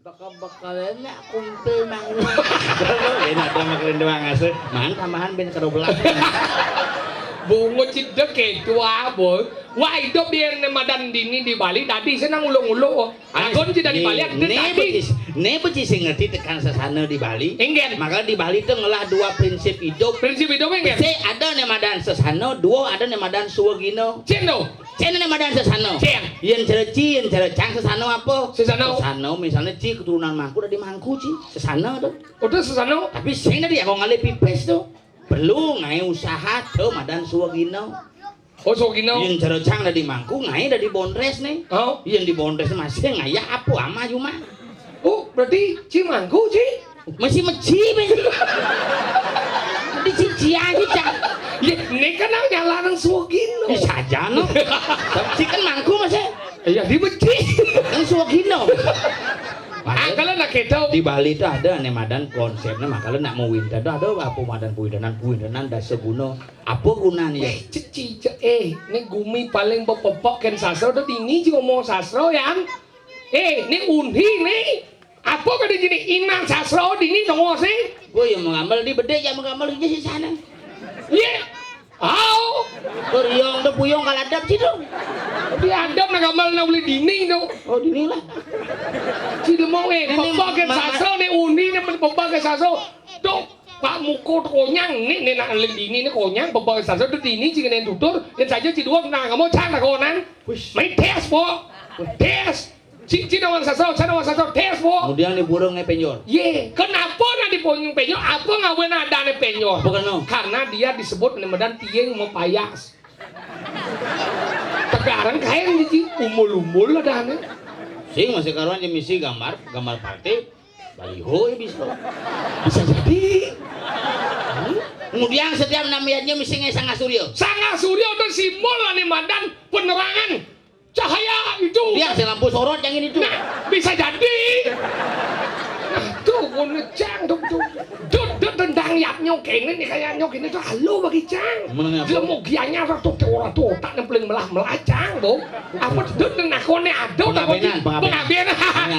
Bekal-bekalnya kumpul mang. Enak dong makan doang asuh. Mang tambahan ben 12. Bungo cidek itu aboy. Wah hidup dia nemadan dini di Bali tadi senang ulo-ulo. Agon tidak di Bali ada tadi. Ne becis ngerti tekan sasana di Bali. Enggak. Maka di Bali itu ngelah dua prinsip hidup. Prinsip hidup enggak? C ada nemadan sasana, dua ada nemadan suwagino. Cendo. Cina nemadan sasana. Ceng. Yen cereci, yen cerecang sasana apa? Sesano. Sasana misalnya ci keturunan Mangku dari Mangku ci. Sasana tuh. Udah sesano. Tapi sing tadi aku ngalih pipes tuh. Perlu ngai usaha tuh madan suwagino. Oh Sogino. Yang cerecang dari Mangku ngai dari Bondres nih. Oh. Yang di Bondres masih ngaya apa ama cuma. Oh berarti Cimangku Ci. Masih meci men. Di cici aja cang. Ya ini kan nyalaran Sogino. Bisa aja no. Tapi kan Mangku masih. Ya di Beci. Kan suwagino. Kalau nak kita Di Bali itu ada nemadan konsepnya makanya nak mau winter itu ada apa madan puidanan dasa guna apa gunanya Cici, ini gumi paling bopopok kan sasro tuh dini juga mau sasro yang ini undi nih apa kan di sini inang sasro dini nongol sih gue yang mengambil di bede yang mengambil di sana iya au periong tuh puyong kaladap sih dong di adab nak gambar nak beli dini tuh oh dini lah si demong bopok kan sasro nih undi nih bopok kan sasro tuh Pak Muko konyang nih nak beli dini nih konyang bopok kan sasro tuh dini jika nih tutur yang saja si dua nah kamu cang tak konan main tes po tes Cina wang sasro, tes po. kemudian di burung nih penyor Ye, kenapa nak diponjong penyor? Apa ngawen ada nih penyor? bukan no Karena dia disebut nemedan tieng mau payas. Tegaran kain di umul-umul ada nih. sing masih karuan yang misi gambar partai baliho ya bisa jadi kemudian setiap namanya misi ngai Sangga Suryo Sangga Suryo itu simbol lah nih madan penerangan cahaya itu. dia kasih lampu sorot yang ini tuh Nah, bisa jadi. Nah, tuh ngecang tuh tendang yap nyokin ini kayak nyokin itu halo bagi cang. Dia mau gianya tuh orang tuh tak paling melacang tuh. Apa tuh nakone ada pengabian.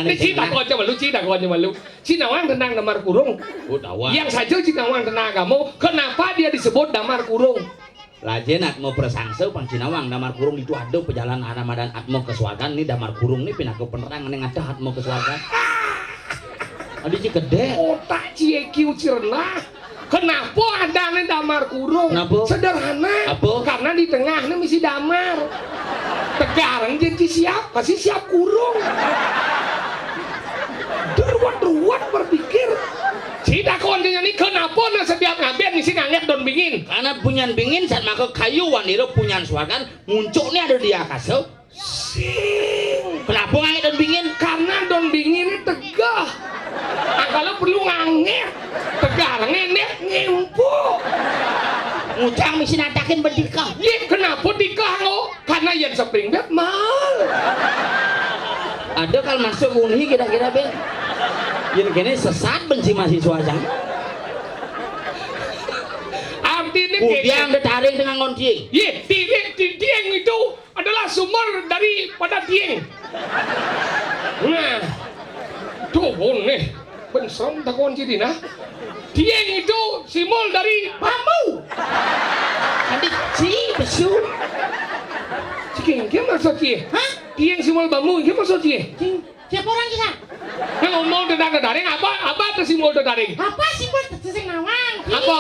Ini cita kau coba lu cita kau coba lu. Cinawang tentang damar kurung. Yang saja Cinawang tentang kamu. Kenapa dia disebut damar kurung? Lajen atmo persangsa pang Cinawang damar kurung itu ada perjalanan Ramadan atmo ke swarga nih damar kurung nih pindah ke penerangan yang ada atmo ke swarga. Adi ci gede. Otak CQ Cirena. Kenapa ada nih damar kurung? Kenapa? Sederhana. Apa? Karena di tengahnya misi damar. Tegarang jadi siap, pasti siap kurung. Deruat berpikir. Tidak kontennya ini kenapa na setiap ngabian misi ngangek don bingin? Karena punyan bingin saat maka kayu wanita punyan swarga munculnya ada di akasa. Sing. Kenapa ngai don bingin? Karena don bingin ini tegah. Kalau perlu ngangek, tegar ngenek ngempuk. Ngucang misi natakin berdikah. Ye, kenapa dikah lo? Karena yang sepring bet mal. Ada kalau masuk unhi kira-kira ben. Yang kini sesat benci mahasiswa jang. Artinya Kudiang ditarik dengan kunci. Ye, tieng itu adalah sumber daripada tieng. Nah, tuh nih, bensom tak kunci dina. Tieng itu simbol dari bambu. Nanti ci besu. Ciking, gimana maksud cie? Hah? Tieng simbol bambu, gimana maksud cie? Siapa orang kita? Yang ngomong tentang daring apa itu simbol daring? Apa simbol Cinawang? Apa?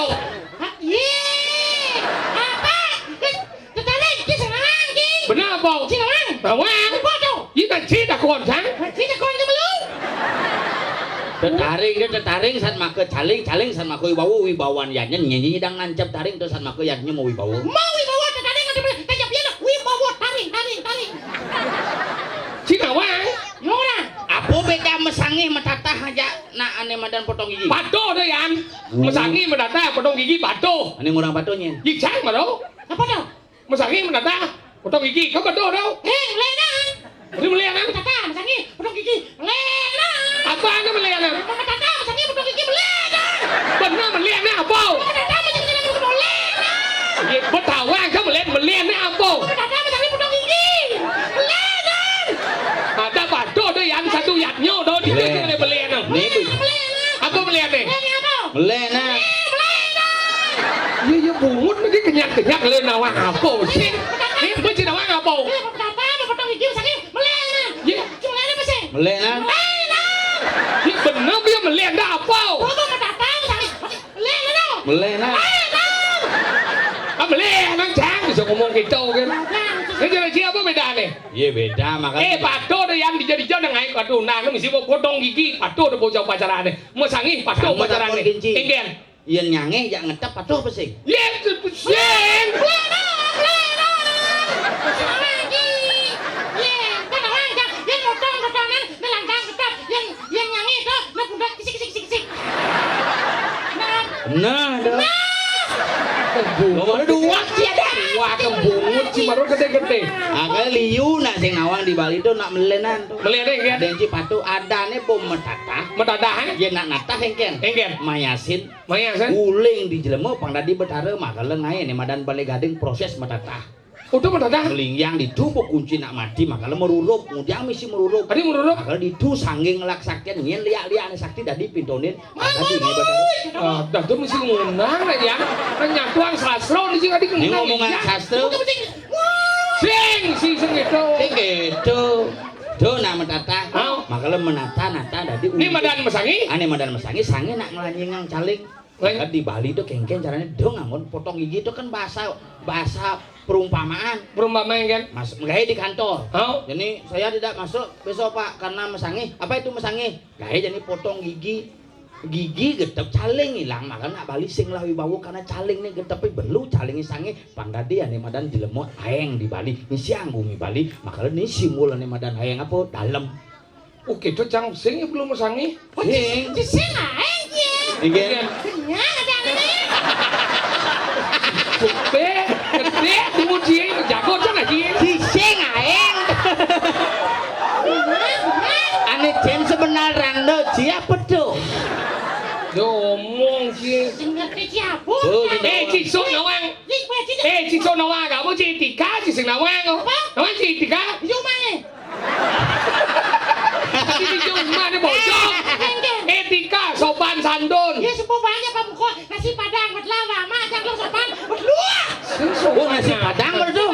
Yeay! Apa? Daring di Cinawang ki. Benar apa? Cinawang. Bawang. Apa tuh? Kita cita kon sang. Kita kon ke belum? Tetaring saat maka caling saat maka wibawan yannya nyanyi dan ngancap taring terus saat maka yannya mau wibawa. Mau wibawa tetaring ada kayak piano wibawa taring. Cinawang. Ngora. Apa beda mesangih metatah aja nak ane madan potong gigi. Bado deh yan. Mesangi mendata potong gigi bado. Ane ngurang batonya. Gicang bado. Apa tuh? Mesangi mendata potong gigi. Kau bado dong. Lenan. Ini melihat Metata mesangih potong gigi. Lenan. apa anda melihat? Metata mesangih potong gigi lenan. Benar melihat apa? Metata mesangih potong lenan. Betawang kamu melihat apa? Metata mesangih potong gigi. Lenan. Ada bado deh yan satu yaknya do di kenyak le nawang apa sih? Ini beci nawang apa? Potong gigi sakit melena. Ye, Cuma apa sih? Melek kan? ini bener dia melek dah apa? Potong mata sakit. Melena dong. Melek kan? Ah melek nang jang bisa ngomong gitu kan. Ini jelas apa beda nih? Iya beda makanya. Pato deh yang dijadi-jadi ngai pato nah lu mesti potong gigi pato udah bocah pacarane. Mau sangi pato pacarane. Enggen. Iya nyange jak ngetep patuh apa sih? Yes, sing. Nah, dah. Nomor dua sih ada. Wah, kebungut sih baru gede-gede. Akal liu nak sing nawang di Bali tuh nak melenan tuh. Melihat kan? Ada yang cipatu ada nih bom metata. Metadahan. Dia nak natah engken. Engken. Mayasin. Maya san. Uling di jelema pang tadi betara maka lengai nih madan balik gading proses metata. Udah metadah. Melingyang ditumpuk kunci nak mati maka le merurup. Kemudian misi merurup. Tadi merurup. Maka ditu sanggeng ngelak saktian nyen liak-liak ane sakti tadi pintonin. Tadi ngai betara. Ah, dah tuh mesti ngunang lah ya. Kan nyatuan sastra di sini Ini ngomongan sastra. Sing itu. Sing gitu. Tuh nak metata. Oh. Maka le menata-nata tadi. Ini madan mesangi. Ane madan mesangi sange nak ngelanjingang caling. Kan di Bali tuh kengken caranya dong ngangon potong gigi itu kan bahasa perumpamaan. Perumpamaan kan. Mas gaya di kantor. Oh. Jadi saya tidak masuk besok Pak karena mesangi. Apa itu mesangi? Gaya jadi potong gigi. Gigi getep caling hilang maka nak Bali sing lah wibawa karena caling nih getepi belu caling sange pandadi ane madan jelemo aeng di Bali. Ini siang bumi Bali maka ini simbol ane madan aeng apa dalam. Oke, itu cang sing belum mesangi. Sing. Sing aja. Iya. Kenyang ada ini. Gede, gede, tunggu dia jago cang lagi. Sing aeng. Ane jen sebenarnya lo siapa tuh? Ngomong sih. Sing ngerti siapa? Cicok nawang. Cicok nawang, kamu Tika, sing nawang. Nawang Tika. Cuma Ini cuma nih bocor. Tika, sopan santun. ya sepupu banyak Pak Muko nasi padang buat lava macam lo sopan berdua. Oh nasi padang bertuh.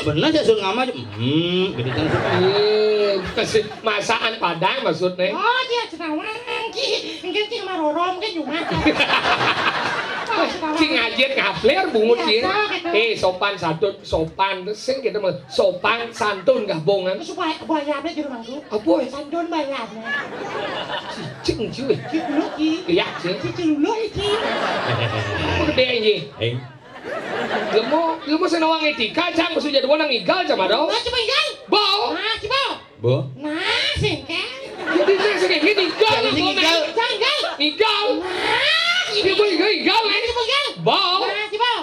Bener ya sun ngama. Gede kan suka. Masakan Padang maksudnya. Oh dia cenawang mungkin sih marorom kan cuma. Sing ngajet ngapler bungut sih. Sopan santun, sopan sing kita mah sopan santun gabungan. Supaya bayarnya jadi langsung. Apa ya? Sandon bayarnya. Cing cuy. Ciculu ki. Iya sih. Ciculu ki. Apa gede aja? Lemo senawang etika cang mesti jadi wanang igal sama dong. Nah coba igal. Bau. Nah coba. Bo. Nah sengke. Jadi saya segini igal. Igal. Igal. Nah Dia boleh igal Nah coba igal. Bau. Nah coba.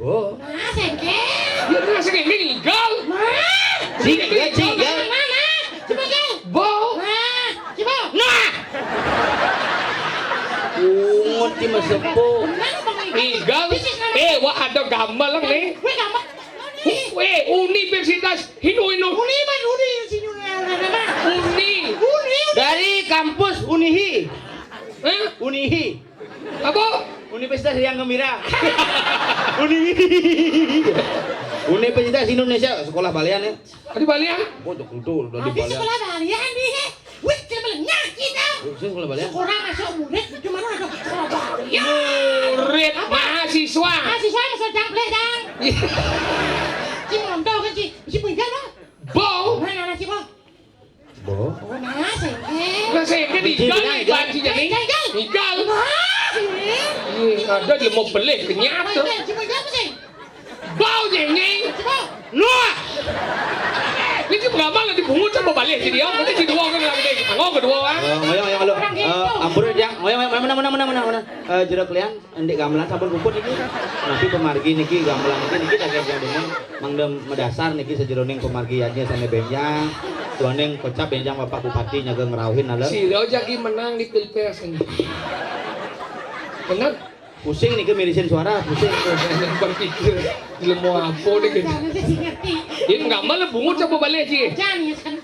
Bo. Nah sengke. Dia segini igal. Nah. Cigal. Mana? Coba igal. Bau. Nah coba. Nah. Ungut di mesepo. Benar bang Igal. Wah ada gambar lang nih. Gue gampang. Universitas Hinu. Uni sini Uni. Dari kampus Unihi. Unihi. Apa? Universitas yang Gembira. Unihi. Universitas Indonesia sekolah Balian ya. Di Balian? Oh betul udah di Habis Balian. sekolah Balian nih. Wih, cemilnya kita. Sekolah Balian. Sekolah masuk murid cuma ada sekolah Balian. Murid mahasiswa. Mahasiswa masuk jamble dang. Si montong kan si pindah lah. Bau. Mana si bang? Bo. Oh nah sengke. Nah saya kan igal nih banci jadi. Igal. Ada dia mau beli kenyat tuh. Si pindah apa sih? Bau jengeng. Si bang. Nuah. Ini cuma gampang nanti bungut coba balik jadi om. Nanti jadi uang kan lagi deh. Angok kedua kan. Ngoyong halo. Ampun yang mana. Jeruk lian endek gamelan sampun rumput iki. Nabi pemargi niki gamelan niki tak kaya dengan mangdem medasar niki sejeroning pemargiannya sane benjang. Tuaneng kocap benjang Bapak Bupati nyaga ngerawuhin aleur. Si Rojaki menang di Pilpres ini. Benar. Pusing niki mirisin suara, pusing. Berpikir ilmu apa deh gitu. Jangan sih ngerti. Ini nggak malah bungut coba balik sih. Jangan ya kan.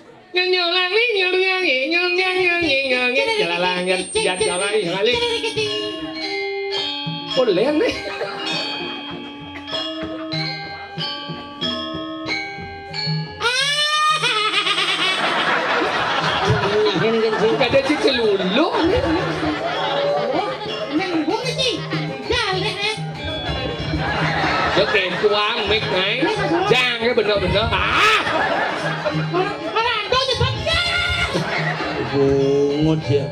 Boleh nih. kèm tuang mic này Trang cái bình đó à Mà làm đôi thì không nhá. Bungut ya.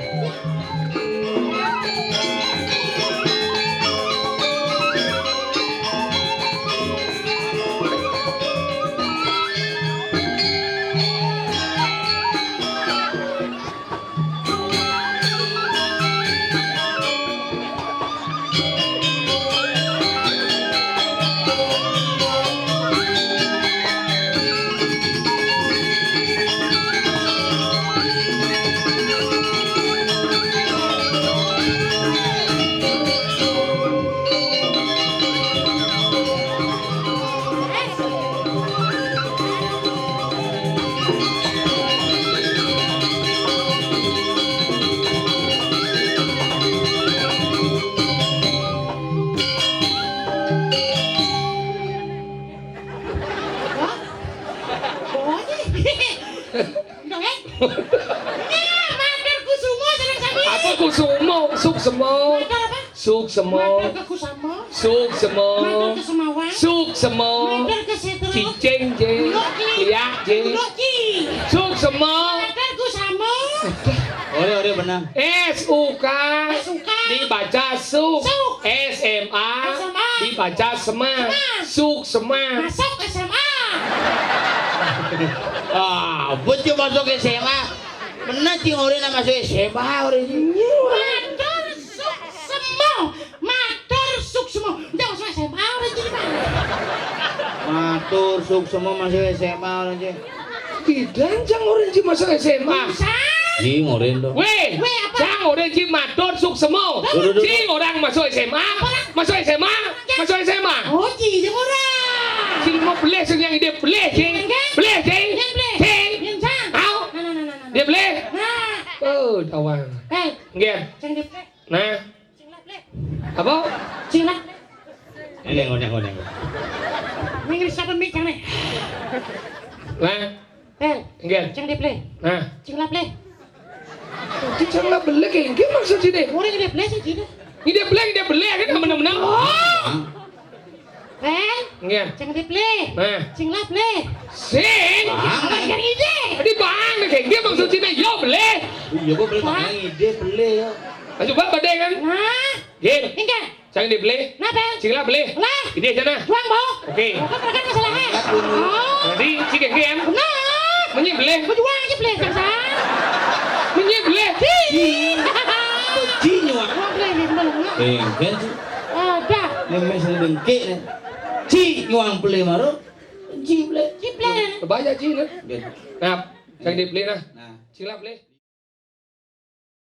Ủa chứ. Được hết. Nha, madarku semua senang sami. Apa kusumo? Suk semua Madar apa? Suk semua Madarku sama. Suk semua Madar ke Semawan. Suk semua Madar ke Setro. Cicing je Liak je Loki. Suk semua Madarku sama. Ore benang. SUK SUK. dibaca suk Suk. SMA SMA. dibaca sema Sema. suk sema Masuk SMA. Ah, bocah masuk SMA. Benar cing ore na masuk SMA ore cing. Madar suk semua. Madar suk semua. Udah masuk SMA udah jadi mana? Matur suk semua masuk SMA ore cing. Bidan jang orange masuk SMA Bisa. Cing ore ndo. Weh, Weh, apa? jang orange matur suk semo Duh. cing orang masuk SMA masuk SMA masuk SMA Oh, jadi murah. cing mau beli sing yang ide beli cing beli cing Yang beli. cing Yang sang. au Nah. dia beli Nah. oh tawang Eh, nggih ceng diplek. nah Ceng laplek. apa Ceng lap. Ini ngone. Minggu siapa mie ceng nih? nah Eh, nggih ceng diplek. nah Ceng laplek. Di channel beli kayak gini maksud sih deh. Orang yang diplek sih gitu. Ide beli kan menang-menang. Eh, Nggih. ceng diplek. Nah, Ceng laplek. sing. Apa yang ide? Di bang kayak gini maksud sih deh. Yo beli. Iya gua beli mana ide beli ya. Ayo coba bade kan. Nah, Gini. enggak. Jangan dibeli. Napa? Sing lah beli. Lah. Ide sana. Juang, Bo. Oke. Bukan mereka masalahnya. Oh, Jadi sing kayak gini. benar. Menyi beli. Mau juang aja beli bangsa. Menyi beli. Cing nyuak. Juang beli di belum. Kan sih. Ada. Nemes dengke nih. Cing nyuang beli maro. Cing beli. Ciplek. Bayar sih nah. Nah, jangan dibeli nah. Nah. Sing lah beli.